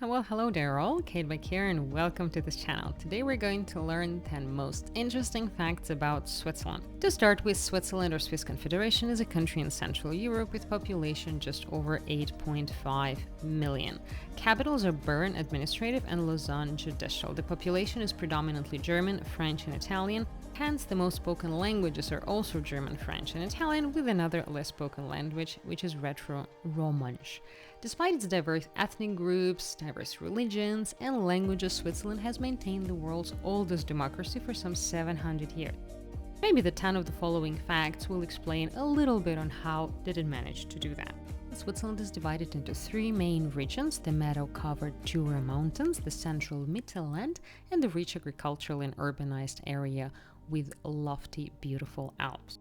Well, hello there all, Kate back here and welcome to this channel. Today we're going to learn 10 most interesting facts about Switzerland. To start with, Switzerland or Swiss Confederation is a country in Central Europe with population just over 8.5 million. Capitals are Bern administrative and Lausanne judicial. The population is predominantly German, French and Italian. Hence, the most spoken languages are also German, French, and Italian, with another less spoken language, which is Retro-Romansh. Despite its diverse ethnic groups, diverse religions, and languages, Switzerland has maintained the world's oldest democracy for some 700 years. Maybe the 10 of the following facts will explain a little bit on how did it manage to do that. Switzerland is divided into three main regions: the meadow-covered Jura Mountains, the central Mittelland, and the rich agricultural and urbanized area with lofty, beautiful Alps.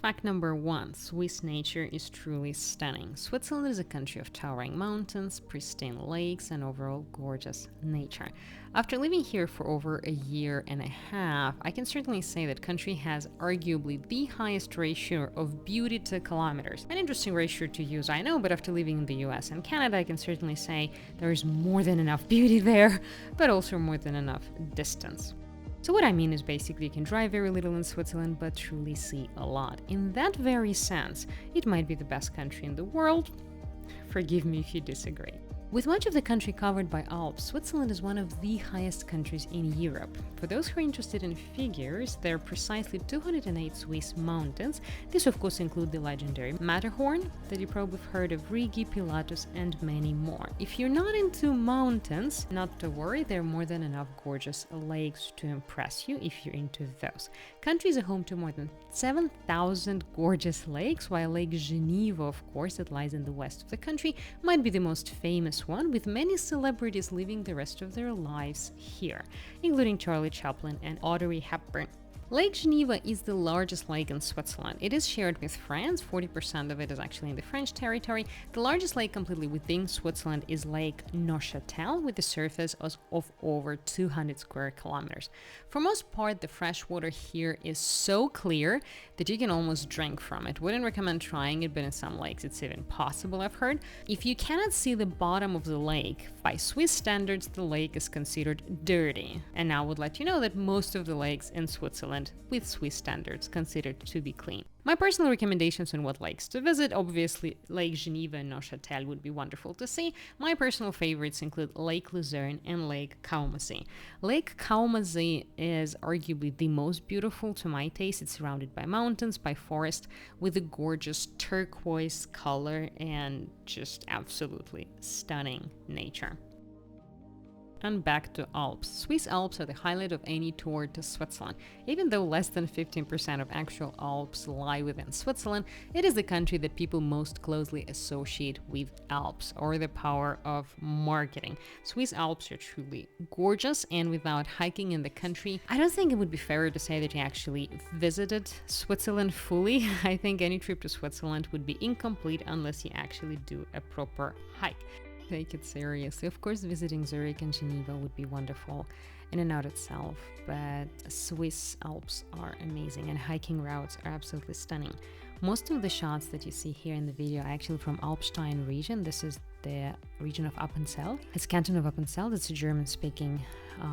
Fact number 1. Swiss nature is truly stunning. Switzerland is a country of towering mountains, pristine lakes, and overall gorgeous nature. After living here for over a year and a half, I can certainly say that country has arguably the highest ratio of beauty to kilometers. An interesting ratio to use, I know, but after living in the US and Canada, I can certainly say there is more than enough beauty there, but also more than enough distance. So what I mean is basically you can drive very little in Switzerland, but truly see a lot. In that very sense, it might be the best country in the world. Forgive me if you disagree. With much of the country covered by Alps, Switzerland is one of the highest countries in Europe. For those who are interested in figures, there are precisely 208 Swiss mountains. This of course include the legendary Matterhorn, that you probably have heard of, Rigi, Pilatus, and many more. If you're not into mountains, not to worry, there are more than enough gorgeous lakes to impress you if you're into those. Country is a home to more than 7,000 gorgeous lakes, while Lake Geneva, of course, that lies in the west of the country, might be the most famous one, with many celebrities living the rest of their lives here, including Charlie Chaplin and Audrey Hepburn. Lake Geneva is the largest lake in Switzerland. It is shared with France. 40% of it is actually in the French territory. The largest lake completely within Switzerland is Lake Neuchâtel, with a surface of over 200 square kilometers. For most part, the fresh water here is so clear that you can almost drink from it. Wouldn't recommend trying it, but in some lakes it's even possible, I've heard. If you cannot see the bottom of the lake, by Swiss standards, the lake is considered dirty. And now I would let you know that most of the lakes in Switzerland with Swiss standards considered to be clean. My personal recommendations on what lakes to visit: obviously Lake Geneva and Neuchâtel would be wonderful to see. My personal favorites include Lake Luzerne and Lake Kaumasee. Lake Kaumasee is arguably the most beautiful to my taste. It's surrounded by mountains, by forest, with a gorgeous turquoise color and just absolutely stunning nature. And back to Alps. Swiss Alps are the highlight of any tour to Switzerland. Even though less than 15% of actual Alps lie within Switzerland, it is the country that people most closely associate with Alps, or the power of marketing. Swiss Alps are truly gorgeous, and without hiking in the country, I don't think it would be fair to say that you actually visited Switzerland fully. I think any trip to Switzerland would be incomplete unless you actually do a proper hike. Take it seriously. Of course, visiting Zurich and Geneva would be wonderful in and out itself, but Swiss Alps are amazing and hiking routes are absolutely stunning. Most of the shots that you see here in the video are actually from Alpstein region. This is the region of Appenzell. It's canton of Appenzell. It's a German-speaking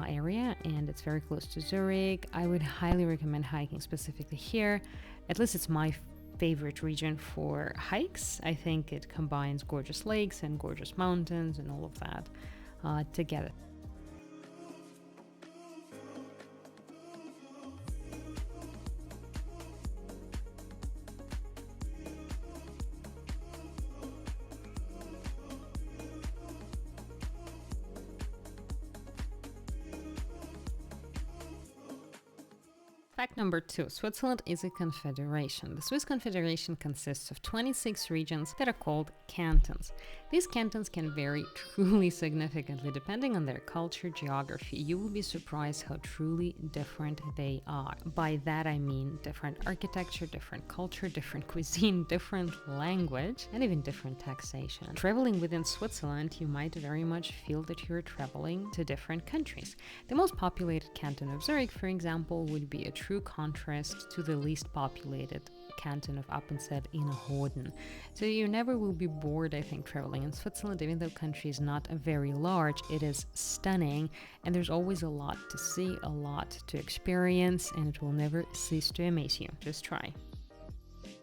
area, and it's very close to Zurich. I would highly recommend hiking specifically here. At least it's my favorite region for hikes. I think it combines gorgeous lakes and gorgeous mountains and all of that together. Fact number 2. Switzerland is a confederation. The Swiss Confederation consists of 26 regions that are called cantons. These cantons can vary truly significantly depending on their culture, geography. You will be surprised how truly different they are. By that I mean different architecture, different culture, different cuisine, different language, and even different taxation. Traveling within Switzerland, you might very much feel that you're traveling to different countries. The most populated canton of Zurich, for example, would be a true contrast to the least populated canton of Appenzell Innerrhoden. So you never will be bored, I think, traveling in Switzerland. Even though the country is not very large, it is stunning, and there's always a lot to see, a lot to experience, and it will never cease to amaze you. Just try.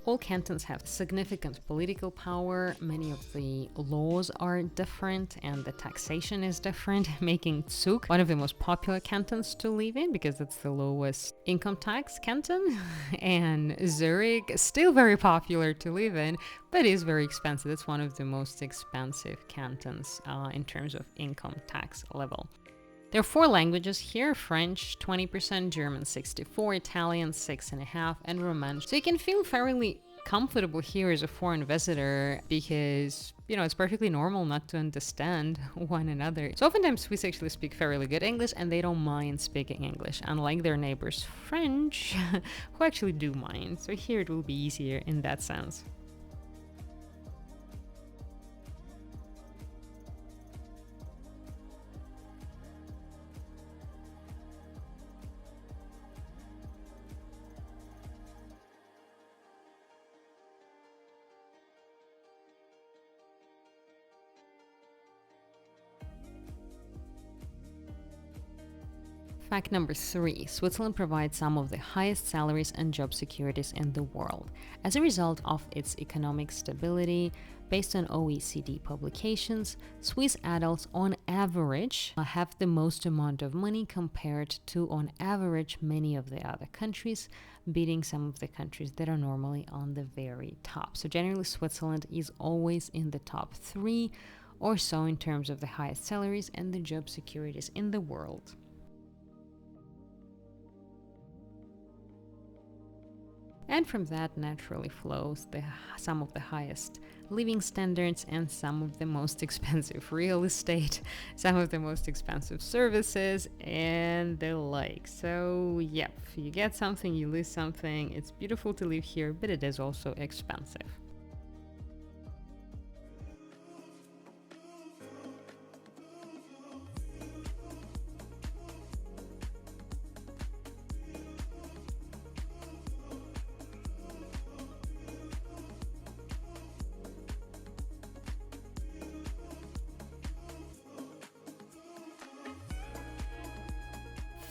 All cantons have significant political power, many of the laws are different and the taxation is different, making Zug one of the most popular cantons to live in because it's the lowest income tax canton, and Zurich is still very popular to live in, but is very expensive. It's one of the most expensive cantons in terms of income tax level. There are 4 languages here: French 20%, German 64%, Italian 6.5%, and Romance. So you can feel fairly comfortable here as a foreign visitor because, it's perfectly normal not to understand one another. So oftentimes Swiss actually speak fairly good English and they don't mind speaking English, unlike their neighbors French, who actually do mind. So here it will be easier in that sense. Fact number 3. Switzerland provides some of the highest salaries and job securities in the world. As a result of its economic stability, based on OECD publications, Swiss adults on average have the most amount of money compared to, on average, many of the other countries, beating some of the countries that are normally on the very top. So generally, Switzerland is always in the top 3 or so in terms of the highest salaries and the job securities in the world. And from that naturally flows some of the highest living standards and some of the most expensive real estate, some of the most expensive services, and the like. So, yep, you get something, you lose something. It's beautiful to live here, but it is also expensive.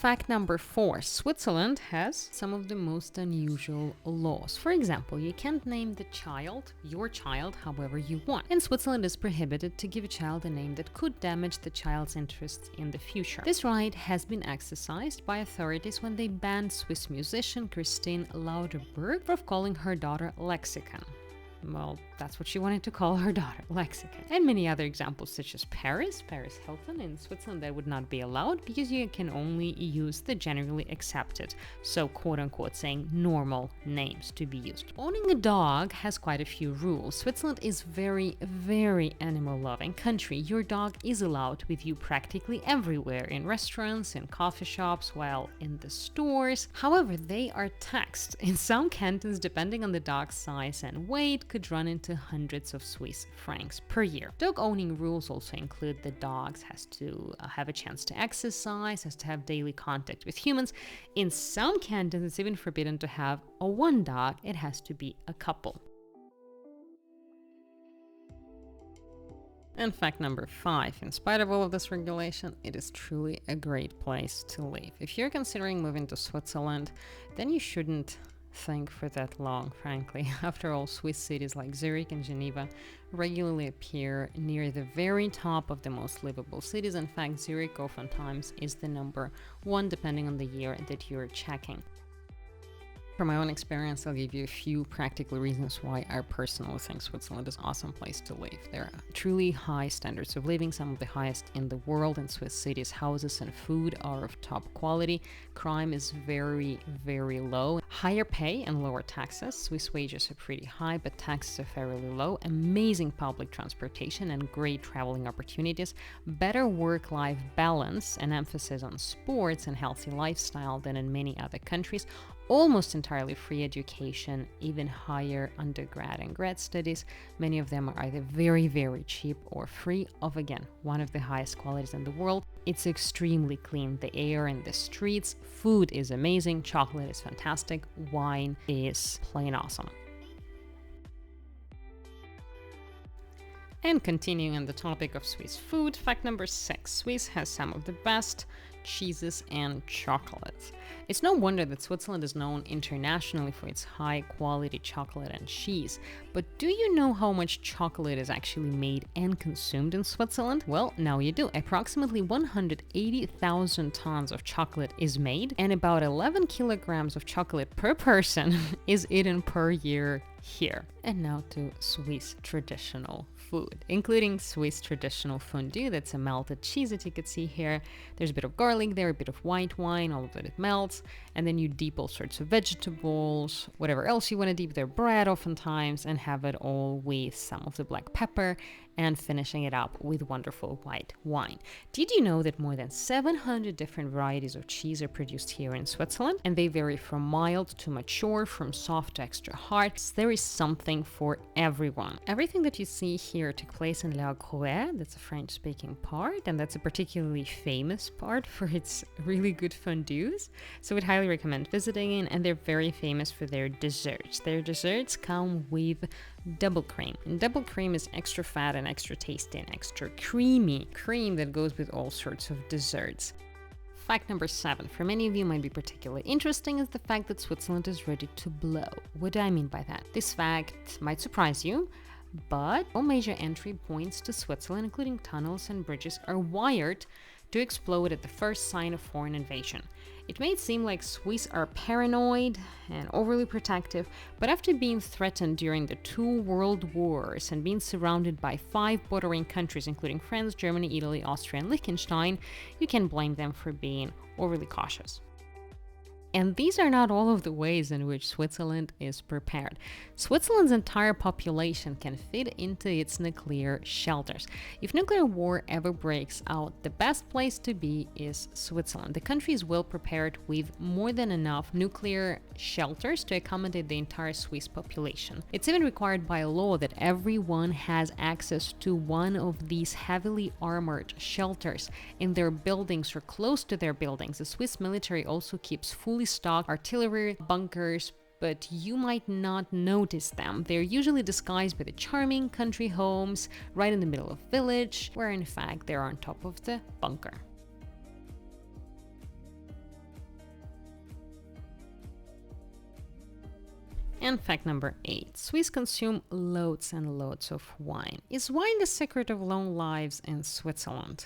Fact number 4. Switzerland has some of the most unusual laws. For example, you can't name your child, however you want. In Switzerland, it's prohibited to give a child a name that could damage the child's interests in the future. This right has been exercised by authorities when they banned Swiss musician Christine Lauterberg for calling her daughter Lexicon. Well, that's what she wanted to call her daughter, Lexicon. And many other examples, such as Paris Hilton. In Switzerland, that would not be allowed because you can only use the generally accepted, so quote-unquote saying normal names to be used. Owning a dog has quite a few rules. Switzerland is very, very animal-loving country. Your dog is allowed with you practically everywhere, in restaurants, in coffee shops, while in the stores. However, they are taxed. In some cantons, depending on the dog's size and weight, could run into hundreds of Swiss francs per year. Dog owning rules also include the dogs has to have a chance to exercise, has to have daily contact with humans. In some cantons, it's even forbidden to have one dog. It has to be a couple. And fact number 5, in spite of all of this regulation, it is truly a great place to live. If you're considering moving to Switzerland, then you shouldn't think for that long, frankly. After all, Swiss cities like Zurich and Geneva regularly appear near the very top of the most livable cities. In fact, Zurich oftentimes is the number 1 depending on the year that you're checking. From my own experience, I'll give you a few practical reasons why I personally think Switzerland is an awesome place to live. There are truly high standards of living, some of the highest in the world. In Swiss cities, houses and food are of top quality. Crime is very, very low. Higher pay and lower taxes. Swiss wages are pretty high, but taxes are fairly low. Amazing public transportation and great traveling opportunities. Better work-life balance and emphasis on sports and healthy lifestyle than in many other countries. almost entirely free education, even higher undergrad and grad studies. Many of them are either very, very cheap or free of, again, one of the highest qualities in the world. It's extremely clean. The air in the streets, food is amazing, chocolate is fantastic, wine is plain awesome. And continuing on the topic of Swiss food, fact number 6, Swiss has some of the best cheeses and chocolates. It's no wonder that Switzerland is known internationally for its high quality chocolate and cheese. But do you know how much chocolate is actually made and consumed in Switzerland? Well, now you do. Approximately 180,000 tons of chocolate is made, and about 11 kilograms of chocolate per person is eaten per year here. And now to Swiss traditional food, including Swiss traditional fondue. That's a melted cheese that you could see here. There's a bit of garlic there, a bit of white wine, all of it melts, and then you dip all sorts of vegetables, whatever else you want to dip, their bread oftentimes, and have it all with some of the black pepper, and finishing it up with wonderful white wine. Did you know that more than 700 different varieties of cheese are produced here in Switzerland? And they vary from mild to mature, from soft to extra hard. There is something for everyone. Everything that you see here took place in La Croix, that's a French-speaking part, and that's a particularly famous part for its really good fondues. So we'd highly recommend visiting it, and they're very famous for their desserts. Their desserts come with double cream, and double cream is extra fat and extra tasty and extra creamy cream that goes with all sorts of desserts. Fact number 7, for many of you might be particularly interesting, is the fact that Switzerland is ready to blow. What do I mean by that? This fact might surprise you, but all major entry points to Switzerland, including tunnels and bridges, are wired to explode at the first sign of foreign invasion. It may seem like Swiss are paranoid and overly protective, but after being threatened during the 2 world wars and being surrounded by 5 bordering countries, including France, Germany, Italy, Austria, and Liechtenstein, you can blame them for being overly cautious. And these are not all of the ways in which Switzerland is prepared. Switzerland's entire population can fit into its nuclear shelters. If nuclear war ever breaks out, the best place to be is Switzerland. The country is well prepared with more than enough nuclear shelters to accommodate the entire Swiss population. It's even required by law that everyone has access to one of these heavily armored shelters in their buildings or close to their buildings. The Swiss military also keeps fully stocked artillery bunkers, but you might not notice them. They're usually disguised by the charming country homes right in the middle of the village, where in fact they're on top of the bunker. And fact number 8, Swiss consume loads and loads of wine. Is wine the secret of long lives in Switzerland?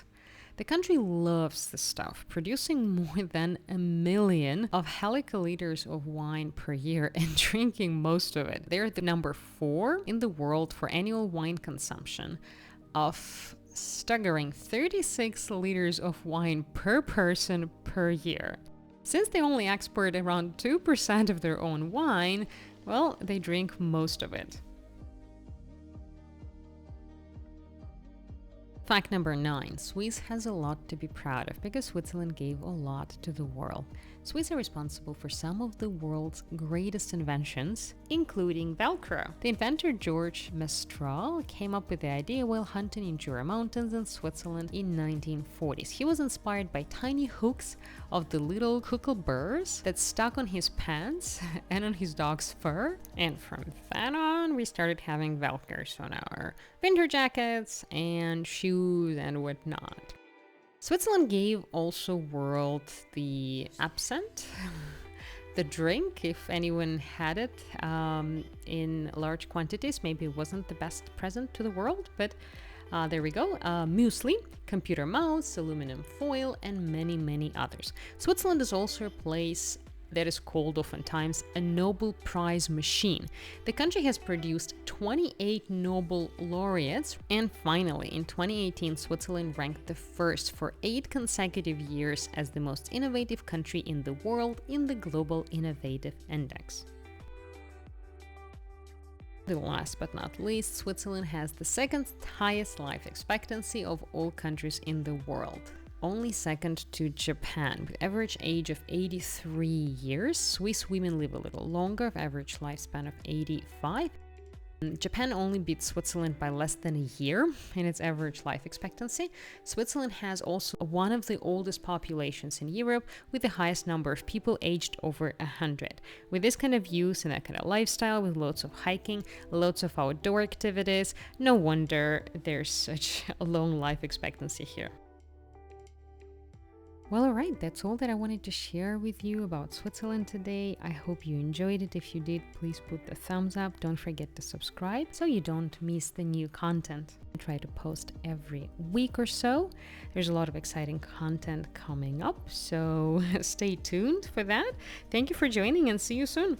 The country loves the stuff, producing more than 1 million of hectoliters of wine per year and drinking most of it. They're the number 4 in the world for annual wine consumption of staggering 36 liters of wine per person per year. Since they only export around 2% of their own wine, well, they drink most of it. Fact number 9, Swiss has a lot to be proud of because Switzerland gave a lot to the world. Swiss are responsible for some of the world's greatest inventions, including Velcro. The inventor George Mestral came up with the idea while hunting in Jura Mountains in Switzerland in 1940s. He was inspired by tiny hooks of the little kookaburras that stuck on his pants and on his dog's fur. And from then on, we started having Velcros on our winter jackets and shoes and whatnot. Switzerland gave also world the absinthe, the drink, if anyone had it in large quantities. Maybe it wasn't the best present to the world, but there we go. Muesli, computer mouse, aluminum foil, and many, many others. Switzerland is also a place that is called oftentimes a Nobel Prize machine. The country has produced 28 Nobel laureates, and finally, in 2018, Switzerland ranked the first for 8 consecutive years as the most innovative country in the world in the Global Innovative Index. The last but not least, Switzerland has the second highest life expectancy of all countries in the world. only second to Japan, with average age of 83 years. Swiss women live a little longer, with average lifespan of 85. Japan only beats Switzerland by less than a year in its average life expectancy. Switzerland has also one of the oldest populations in Europe, with the highest number of people aged over 100. With this kind of use and that kind of lifestyle, with lots of hiking, lots of outdoor activities, no wonder there's such a long life expectancy here. Well, alright, that's all that I wanted to share with you about Switzerland today. I hope you enjoyed it. If you did, please put the thumbs up. Don't forget to subscribe so you don't miss the new content. I try to post every week or so. There's a lot of exciting content coming up, so stay tuned for that. Thank you for joining and see you soon.